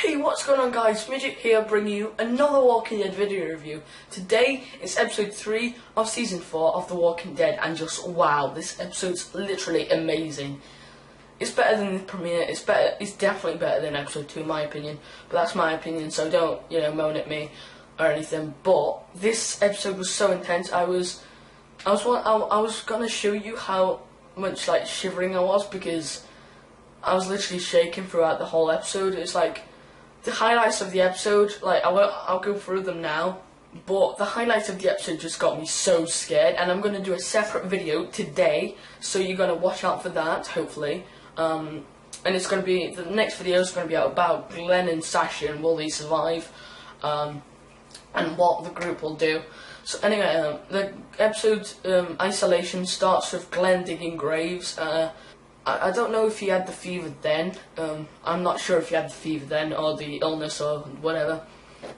Hey, what's going on guys, Midget here bringing you another Walking Dead video review. Today is episode 3 of season 4 of The Walking Dead, and just wow, this episode's literally amazing. It's better than the premiere, it's definitely better than episode 2 in my opinion, but that's my opinion, so don't, moan at me or anything. But this episode was so intense. I was gonna show you how much shivering I was, because I was literally shaking throughout the whole episode. It's like the highlights of the episode, I'll go through them now, but the highlights of the episode just got me so scared, and I'm going to do a separate video today, so you're going to watch out for that, hopefully. And it's going to be, the next video is going to be about Glenn and Sasha and will they survive, and what the group will do. So anyway, the episode isolation starts with Glenn digging graves. I don't know if he had the fever then. I'm not sure if he had the fever then, or the illness, or whatever.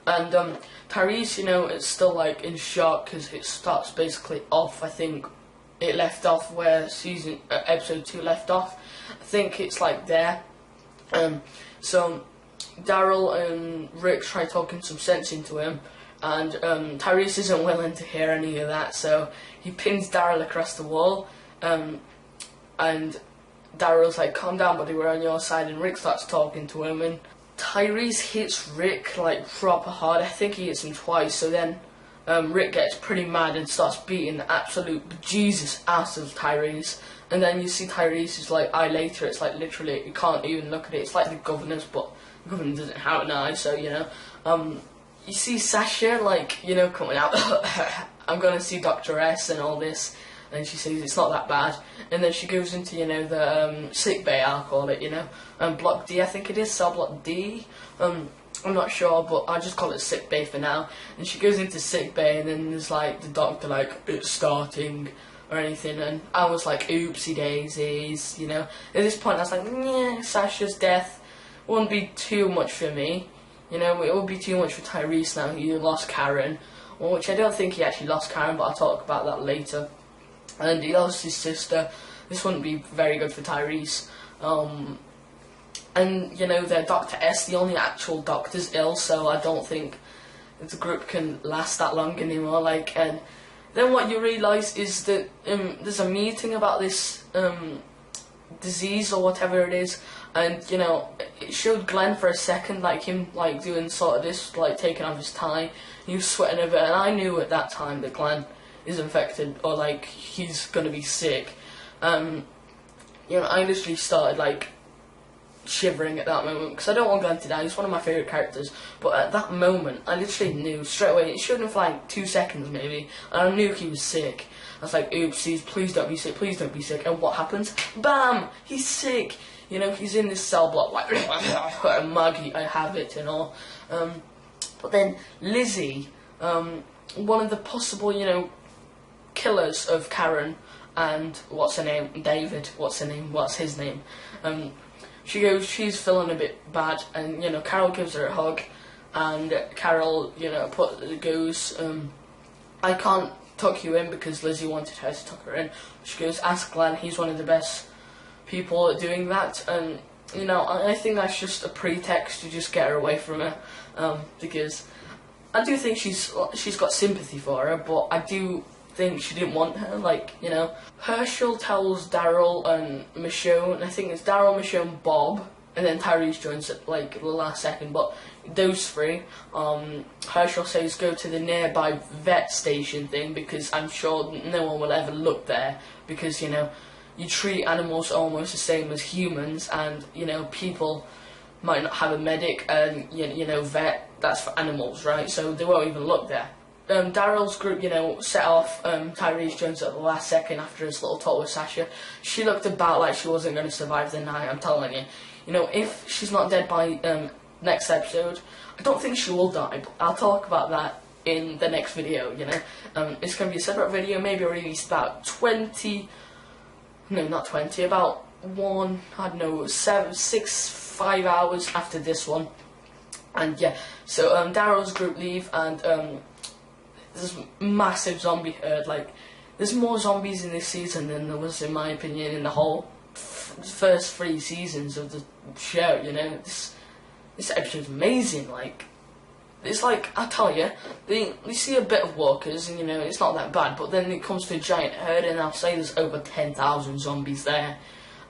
And Tyreese, is still in shock, because it starts basically off. I think it left off where episode 2 left off. I think it's there. So Daryl and Rick try talking some sense into him, and Tyreese isn't willing to hear any of that. So he pins Daryl across the wall, and Daryl's like, calm down buddy, we're on your side, and Rick starts talking to him, and Tyreese hits Rick proper hard. I think he hits him twice. So then Rick gets pretty mad and starts beating the absolute bejesus out of Tyreese, and then you see Tyreese's eye later. It's literally, you can't even look at it. It's like the governor's, but the governor doesn't have an eye, so you see Sasha coming out I'm gonna see Dr. S and all this. And she says it's not that bad, and then she goes into the sick bay, I'll call it, block D, I think it is, cell block D. I'm not sure, but I just call it sick bay for now. And she goes into sick bay, and then there's the doctor it's starting or anything, and I was like, oopsie daisies, At this point I was like, yeah, Sasha's death wouldn't be too much for me, it would be too much for Tyreese now. He lost Karen, which I don't think he actually lost Karen, but I'll talk about that later. And he lost his sister. This wouldn't be very good for Tyreese. And the Dr. S, the only actual doctor's ill, so I don't think the group can last that long anymore. And then what you realise is that there's a meeting about this disease or whatever it is, and it showed Glenn for a second, him doing sort of this, taking off his tie. He was sweating a bit, and I knew at that time that Glenn is infected, or he's gonna be sick. I literally started shivering at that moment, because I don't want Glenn to die. He's one of my favourite characters, but at that moment I literally knew straight away. It showed him for 2 seconds maybe, and I knew he was sick. I was like, oopsies, please don't be sick, please don't be sick. And what happens? Bam! He's sick. He's in this cell block Maggie, I have it and all. But then Lizzie, one of the possible killers of Karen and what's her name, David, what's his name, she's feeling a bit bad, and Carol gives her a hug, and Carol goes, I can't tuck you in, because Lizzie wanted her to tuck her in. She goes, ask Glenn, he's one of the best people at doing that. And I think that's just a pretext to just get her away from her, because I do think she's got sympathy for her, but I do think she didn't want her. Herschel tells Daryl and Michonne, I think it's Daryl, Michonne, Bob, and then Tyreese joins at the last second, but those three, Herschel says go to the nearby vet station thing, because I'm sure no one will ever look there, because you treat animals almost the same as humans, and people might not have a medic, and vet, that's for animals, right? So they won't even look there. Daryl's group, set off. Tyreese joins at the last second after his little talk with Sasha. She looked about like she wasn't going to survive the night, I'm telling you. If she's not dead by next episode, I don't think she will die, but I'll talk about that in the next video, It's going to be a separate video, maybe released about 5 hours after this one. And yeah, so Daryl's group leave, and there's massive zombie herd. There's more zombies in this season than there was, in my opinion, in the whole first 3 seasons of the show. this episode's amazing. Like, it's like, I tell you, they see a bit of walkers, and you know, it's not that bad, but then it comes to a giant herd, and I'll say there's over 10,000 zombies there,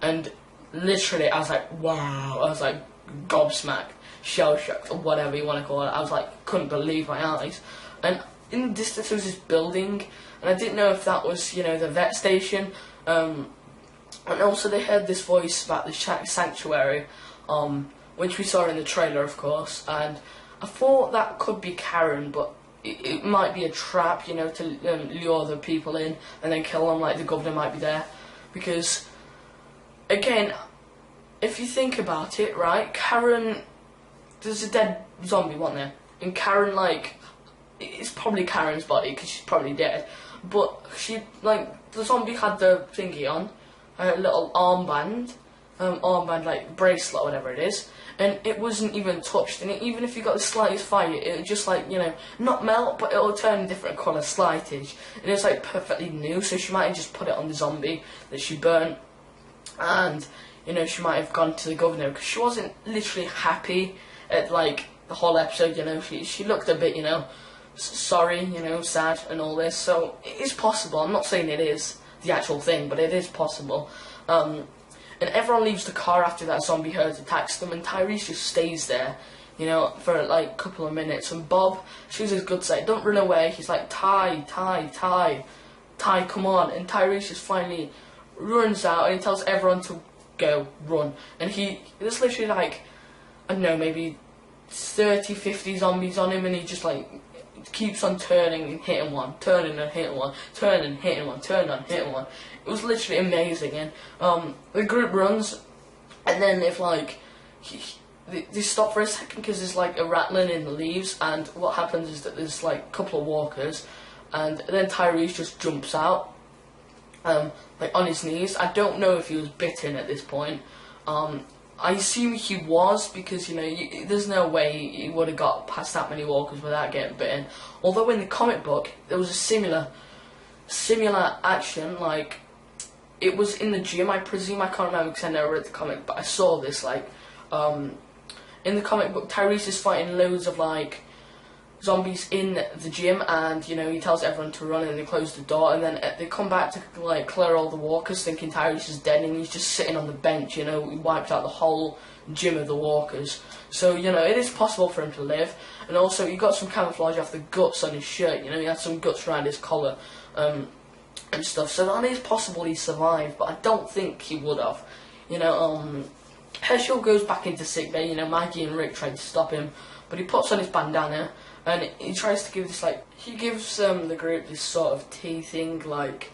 and literally, I was like, wow, I was like, gobsmacked, shell-shocked, or whatever you want to call it. I was like, couldn't believe my eyes, and in the distance there was this building, and I didn't know if that was, you know, the vet station, and also they heard this voice about the sanctuary, which we saw in the trailer, of course, and I thought that could be Karen, but it might be a trap, you know, to lure the people in and then kill them, like the governor might be there. Because, again, if you think about it, right, Karen, there's a dead zombie, wasn't there? And Karen, like, it's probably Karen's body, because she's probably dead. But she, like, the zombie had the thingy on, a little armband, like, bracelet or whatever it is. And it wasn't even touched, and even if you got the slightest fire, it would just, like, you know, not melt, but it'll turn a different colour slightage. And it's like perfectly new, so she might have just put it on the zombie that she burnt, and, you know, she might have gone to the governor, because she wasn't literally happy at, like, the whole episode, you know. She looked a bit, you know, sorry, you know, sad and all this, so it is possible. I'm not saying it is the actual thing, but it is possible. And everyone leaves the car after that zombie herd attacks them, and Tyreese just stays there, you know, for like a couple of minutes. And Bob shows his good side, don't run away. He's like, Ty, come on. And Tyreese just finally runs out, and he tells everyone to go, run. And there's literally like, I don't know, maybe 30, 50 zombies on him, and he just like keeps on turning and hitting one, turning and hitting one, turning and hitting one, turning and hitting one. It was literally amazing, and the group runs, and then if like they stop for a second because there's like a rattling in the leaves, and what happens is that there's like a couple of walkers, and then Tyreese just jumps out, like on his knees. I don't know if he was bitten at this point. I assume he was, because, you know, there's no way he would have got past that many walkers without getting bitten. Although in the comic book there was a similar action, like, it was in the gym, I presume. I can't remember because I never read the comic, but I saw this, like, in the comic book, Tyreese is fighting loads of, like, zombies in the gym, and, you know, he tells everyone to run, and they close the door, and then they come back to, like, clear all the walkers, thinking Tyreese is dead, and he's just sitting on the bench, you know. He wiped out the whole gym of the walkers. So, you know, it is possible for him to live. And also, he got some camouflage off the guts on his shirt, you know, he had some guts around his collar, and stuff. So that is possible he survived, but I don't think he would have. You know, Herschel goes back into sickbay, you know, Maggie and Rick tried to stop him, but he puts on his bandana, and he tries to give this, like, he gives the group this sort of tea thing, like,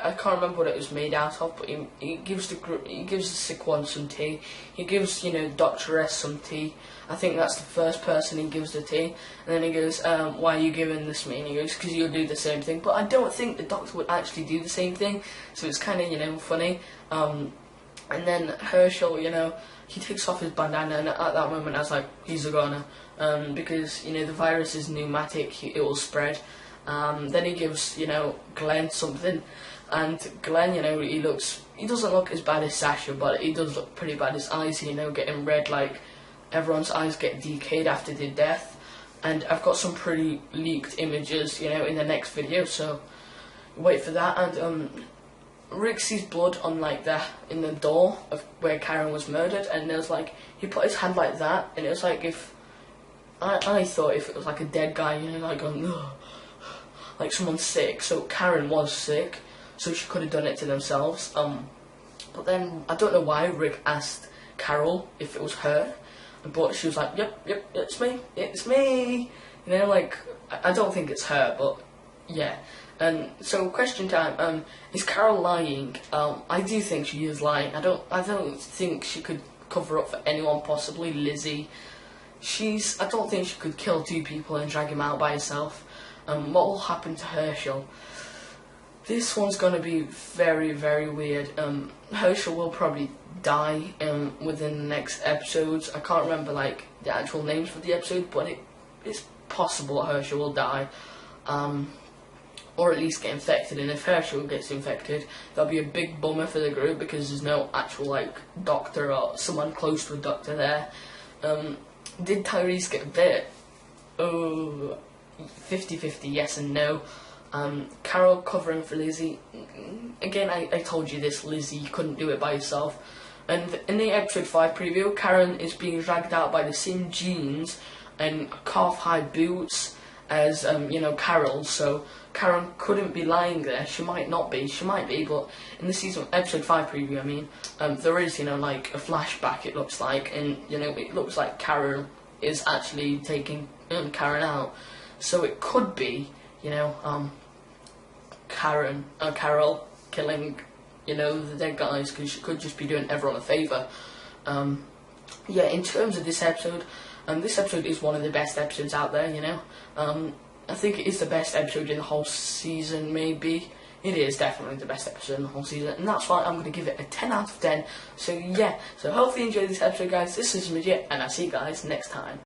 I can't remember what it was made out of, but he gives the sick one some tea. He gives, you know, Dr. S some tea. I think that's the first person he gives the tea. And then he goes, why are you giving this me? And he goes, because you'll do the same thing. But I don't think the doctor would actually do the same thing, so it's kind of, you know, funny. And then Herschel, you know, he takes off his bandana, and at that moment I was like, he's a goner. Because, you know, the virus is pneumatic, it will spread. Then he gives, you know, Glenn something, and Glenn, you know, he doesn't look as bad as Sasha, but he does look pretty bad. His eyes, you know, getting red, like everyone's eyes get decayed after their death. And I've got some pretty leaked images, you know, in the next video, so wait for that. And Rick sees blood on, like, in the door of where Karen was murdered, and it was like, he put his hand like that, and it was like, if I thought if it was like a dead guy, you know, like going, ugh, like someone's sick. So Karen was sick, so she could have done it to themselves. But then I don't know why Rick asked Carol if it was her, but she was like, yep, it's me. You know, like, I don't think it's her, but yeah. And so, question time. Is Carol lying? I do think she is lying. I don't think she could cover up for anyone, possibly Lizzie. I don't think she could kill two people and drag him out by herself. What will happen to Herschel? This one's gonna be very, very weird. Herschel will probably die within the next episodes. I can't remember, like, the actual names for the episode, but it's possible Herschel will die. Or at least get infected, and if Herschel gets infected, that'll be a big bummer for the group, because there's no actual, like, doctor or someone close to a doctor there. Did Tyreese get bit? Oh, 50-50, yes and no. Carol covering for Lizzie. Again, I told you this, Lizzie couldn't do it by herself. And in the episode 5 preview, Karen is being dragged out by the same jeans and calf-high boots as, Carol. So Karen couldn't be lying there. She might not be. She might be, but in the episode 5 preview, I mean, there is, like a flashback. It looks like, and it looks like Carol is actually taking Karen out. So it could be, Carol killing, the dead guys, because she could just be doing everyone a favour. Yeah, in terms of this episode is one of the best episodes out there, I think it is the best episode in the whole season, maybe. It is definitely the best episode in the whole season, and that's why I'm going to give it a 10 out of 10. So yeah, so hopefully you enjoyed this episode, guys. This is Midget, and I'll see you guys next time.